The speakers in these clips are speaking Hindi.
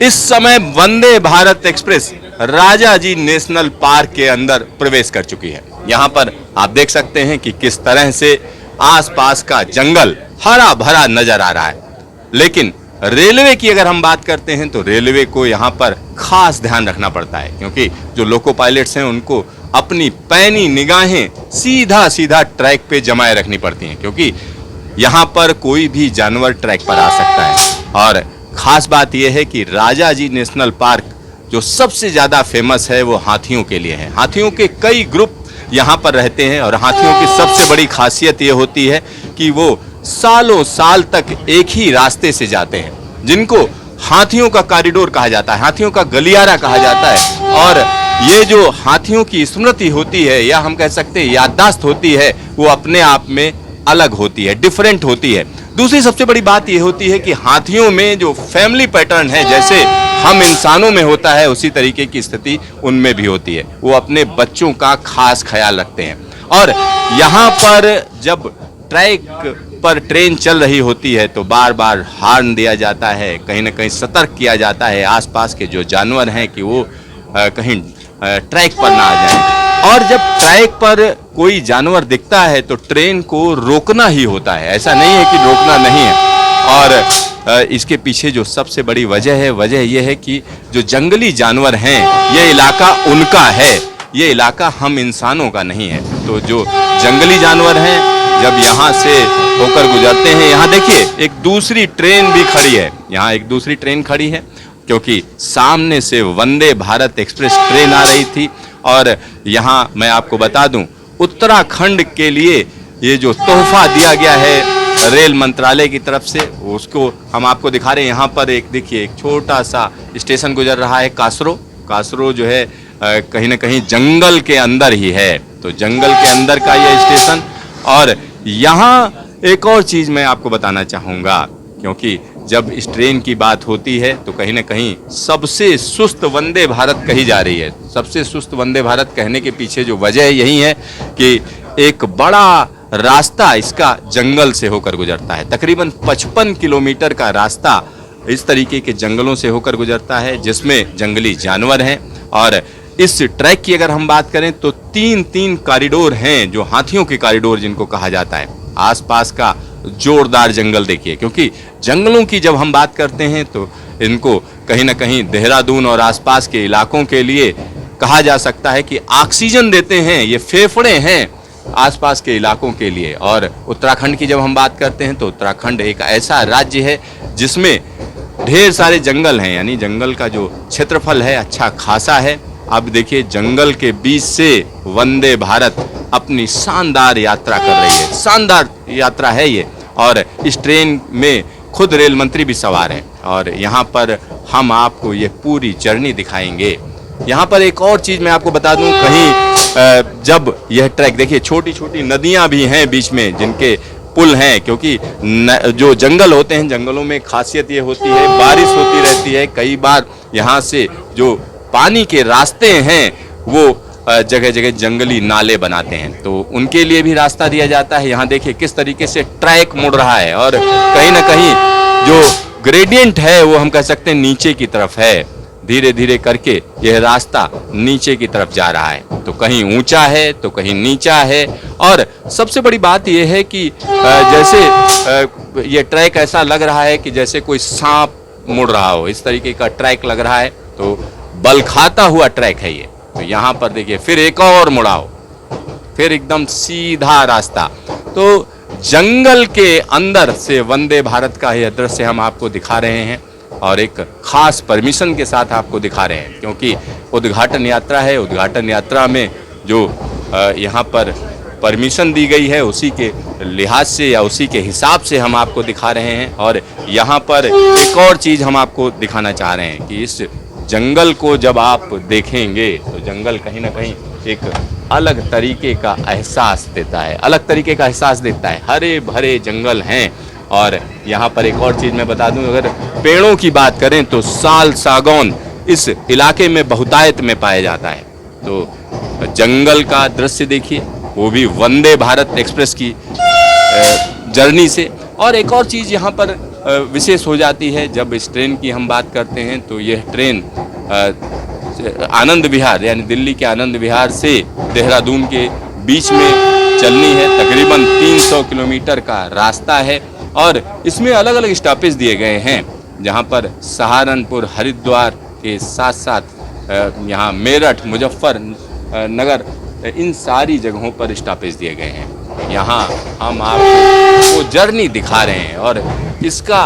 इस समय Vande Bharat express Rajaji national park के अंदर प्रवेश कर चुकी है। यहाँ पर आप देख सकते हैं कि किस तरह से आसपास का जंगल हरा भरा नजर आ रहा है। लेकिन रेलवे की अगर हम बात करते हैं तो रेलवे को यहाँ पर खास ध्यान रखना पड़ता है, क्योंकि जो लोको पायलट्स हैं उनको अपनी पैनी निगाहें सीधा सीधा ट्रैक पे जमाए रखनी पड़ती हैं, क्योंकि यहाँ पर कोई भी जानवर ट्रैक पर आ सकता है। और खास बात यह है कि राजाजी नेशनल पार्क जो सबसे ज़्यादा फेमस है वो हाथियों के लिए है। हाथियों के कई ग्रुप यहाँ पर रहते हैं और हाथियों की सबसे बड़ी खासियत ये होती है कि वो सालों साल तक एक ही रास्ते से जाते हैं, जिनको हाथियों का कॉरिडोर कहा जाता है, हाथियों का गलियारा कहा जाता है। और ये जो हाथियों की स्मृति होती है या हम कह सकते हैं याददाश्त होती है, वो अपने आप में अलग होती है, डिफरेंट होती है। दूसरी सबसे बड़ी बात ये होती है कि हाथियों में जो फैमिली पैटर्न है, जैसे हम इंसानों में होता है उसी तरीके की स्थिति उनमें भी होती है। वो अपने बच्चों का खास ख्याल रखते हैं। और यहाँ पर जब ट्रैक पर ट्रेन चल रही होती है तो बार बार हॉर्न दिया जाता है, कहीं ना कहीं सतर्क किया जाता है आसपास के जो जानवर हैं कि वो कहीं ट्रैक पर ना आ जाए। और जब ट्रैक पर कोई जानवर दिखता है तो ट्रेन को रोकना ही होता है, ऐसा नहीं है कि रोकना नहीं है। और इसके पीछे जो सबसे बड़ी वजह यह है कि जो जंगली जानवर हैं ये इलाका उनका है, ये इलाका हम इंसानों का नहीं है। तो जो जंगली जानवर हैं जब यहाँ से होकर गुजरते हैं, यहाँ देखिए एक दूसरी ट्रेन भी खड़ी है, यहाँ एक दूसरी ट्रेन खड़ी है, क्योंकि सामने से वंदे भारत एक्सप्रेस ट्रेन आ रही थी। और यहाँ मैं आपको बता दूं, उत्तराखंड के लिए ये जो तोहफा दिया गया है रेल मंत्रालय की तरफ से, उसको हम आपको दिखा रहे हैं। यहाँ पर एक देखिए एक छोटा सा स्टेशन गुजर रहा है, कासरो जो है कहीं ना कहीं जंगल के अंदर ही है, तो जंगल के अंदर का ये स्टेशन। और यहाँ एक और चीज़ मैं आपको बताना चाहूँगा, क्योंकि जब इस ट्रेन की बात होती है तो कहीं ना कहीं सबसे सुस्त वंदे भारत कही जा रही है। सबसे सुस्त वंदे भारत कहने के पीछे जो वजह यही है कि एक बड़ा रास्ता इसका जंगल से होकर गुजरता है। तकरीबन 55 किलोमीटर का रास्ता इस तरीके के जंगलों से होकर गुजरता है, जिसमें जंगली जानवर हैं। और इस ट्रैक की अगर हम बात करें तो 3 कॉरिडोर हैं, जो हाथियों के कॉरिडोर जिनको कहा जाता है। आसपास का जोरदार जंगल देखिए, क्योंकि जंगलों की जब हम बात करते हैं तो इनको कहीं ना कहीं देहरादून और आसपास के इलाकों के लिए कहा जा सकता है कि ऑक्सीजन देते हैं, ये फेफड़े हैं आसपास के इलाकों के लिए। और उत्तराखंड की जब हम बात करते हैं तो उत्तराखंड एक ऐसा राज्य है जिसमें ढेर सारे जंगल हैं, यानी जंगल का जो क्षेत्रफल है अच्छा खासा है। अब देखिए जंगल के बीच से वंदे भारत अपनी शानदार यात्रा कर रही है, शानदार यात्रा है ये। और इस ट्रेन में खुद रेल मंत्री भी सवार हैं और यहाँ पर हम आपको ये पूरी जर्नी दिखाएंगे। यहाँ पर एक और चीज़ मैं आपको बता दूँ, कहीं जब यह ट्रैक देखिए छोटी छोटी नदियाँ भी हैं बीच में जिनके पुल हैं, क्योंकि जो जंगल होते हैं जंगलों में खासियत ये होती है बारिश होती रहती है। कई बार यहाँ से जो पानी के रास्ते हैं वो जगह जगह जंगली नाले बनाते हैं, तो उनके लिए भी रास्ता दिया जाता है। यहाँ देखिए किस तरीके से ट्रैक मुड़ रहा है और कहीं ना कहीं जो ग्रेडियंट है वो हम कह सकते हैं नीचे की तरफ है। धीरे धीरे करके यह रास्ता नीचे की तरफ जा रहा है, तो कहीं ऊंचा है तो कहीं नीचा है। और सबसे बड़ी बात यह है कि जैसे ये ट्रैक ऐसा लग रहा है कि जैसे कोई सांप मुड़ रहा हो, इस तरीके का ट्रैक लग रहा है। तो बल खाता हुआ ट्रैक है ये। तो यहाँ पर देखिए फिर एक और मुड़ाव, फिर एकदम सीधा रास्ता। तो जंगल के अंदर से वंदे भारत का यह दृश्य हम आपको दिखा रहे हैं और एक खास परमिशन के साथ आपको दिखा रहे हैं, क्योंकि उद्घाटन यात्रा है। उद्घाटन यात्रा में जो यहाँ पर परमिशन दी गई है उसी के लिहाज से या उसी के हिसाब से हम आपको दिखा रहे हैं। और यहाँ पर एक और चीज़ हम आपको दिखाना चाह रहे हैं कि इस जंगल को जब आप देखेंगे तो जंगल कहीं ना कहीं एक अलग तरीके का एहसास देता है, अलग तरीके का एहसास देता है। हरे भरे जंगल हैं। और यहाँ पर एक और चीज़ मैं बता दूं, अगर पेड़ों की बात करें तो साल सागौन इस इलाके में बहुतायत में पाया जाता है। तो जंगल का दृश्य देखिए, वो भी वंदे भारत एक्सप्रेस की जर्नी से। और एक और चीज़ यहाँ पर विशेष हो जाती है जब इस ट्रेन की हम बात करते हैं तो यह ट्रेन आनंद विहार यानी दिल्ली के आनंद विहार से देहरादून के बीच में चलनी है। तकरीबन 300 किलोमीटर का रास्ता है और इसमें अलग अलग स्टॉपेज दिए गए हैं, जहां पर सहारनपुर, हरिद्वार के साथ साथ यहाँ मेरठ, मुजफ्फरनगर, इन सारी जगहों पर स्टॉपेज दिए गए हैं। यहाँ हम आपको वो जर्नी दिखा रहे हैं और इसका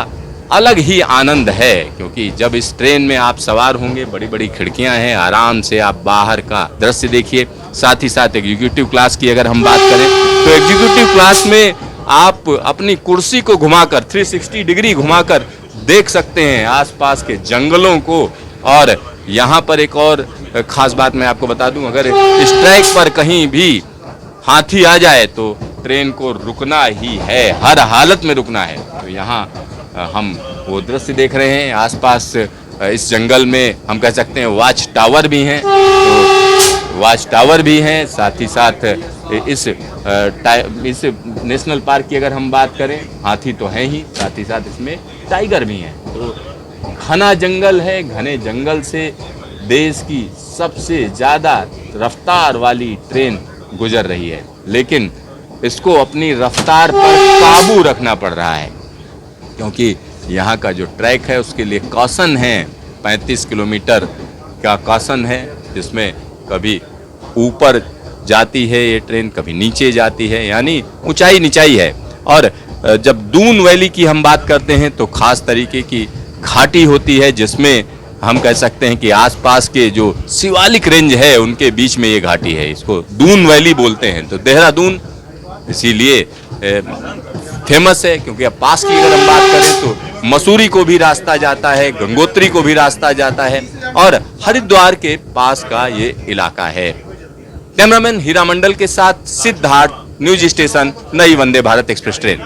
अलग ही आनंद है, क्योंकि जब इस ट्रेन में आप सवार होंगे, बड़ी बड़ी खिड़कियां हैं, आराम से आप बाहर का दृश्य देखिए। साथ ही साथ एग्जीक्यूटिव क्लास की अगर हम बात करें तो एग्जीक्यूटिव क्लास में आप अपनी कुर्सी को घुमाकर 360 डिग्री घुमाकर देख सकते हैं आसपास के जंगलों को। और यहाँ पर एक और खास बात मैं आपको बता दूं, अगर इस ट्रैक पर कहीं भी हाथी आ जाए तो ट्रेन को रुकना ही है, हर हालत में रुकना है। तो यहाँ हम वो दृश्य देख रहे हैं। आसपास इस जंगल में हम कह सकते हैं वॉच टावर भी हैं, तो वॉच टावर भी हैं। साथ ही साथ इस नेशनल पार्क की अगर हम बात करें, हाथी तो हैं ही, साथ ही साथ इसमें टाइगर भी हैं। तो घना जंगल है, घने जंगल से देश की सबसे ज़्यादा रफ्तार वाली ट्रेन गुजर रही है, लेकिन इसको अपनी रफ्तार पर काबू रखना पड़ रहा है, क्योंकि यहाँ का जो ट्रैक है उसके लिए कॉशन है। 35 किलोमीटर का कॉशन है, जिसमें कभी ऊपर जाती है ये ट्रेन, कभी नीचे जाती है, यानी ऊंचाई नीचाई है। और जब दून वैली की हम बात करते हैं तो खास तरीके की घाटी होती है, जिसमें हम कह सकते हैं कि आसपास के जो शिवालिक रेंज है उनके बीच में ये घाटी है, इसको दून वैली बोलते हैं। तो देहरादून इसीलिए फेमस है, क्योंकि अब पास की अगर हम बात करें तो मसूरी को भी रास्ता जाता है, गंगोत्री को भी रास्ता जाता है और हरिद्वार के पास का ये इलाका है। कैमरामैन हीरा मंडल के साथ सिद्धार्थ, न्यूज स्टेशन, नई वंदे भारत एक्सप्रेस ट्रेन।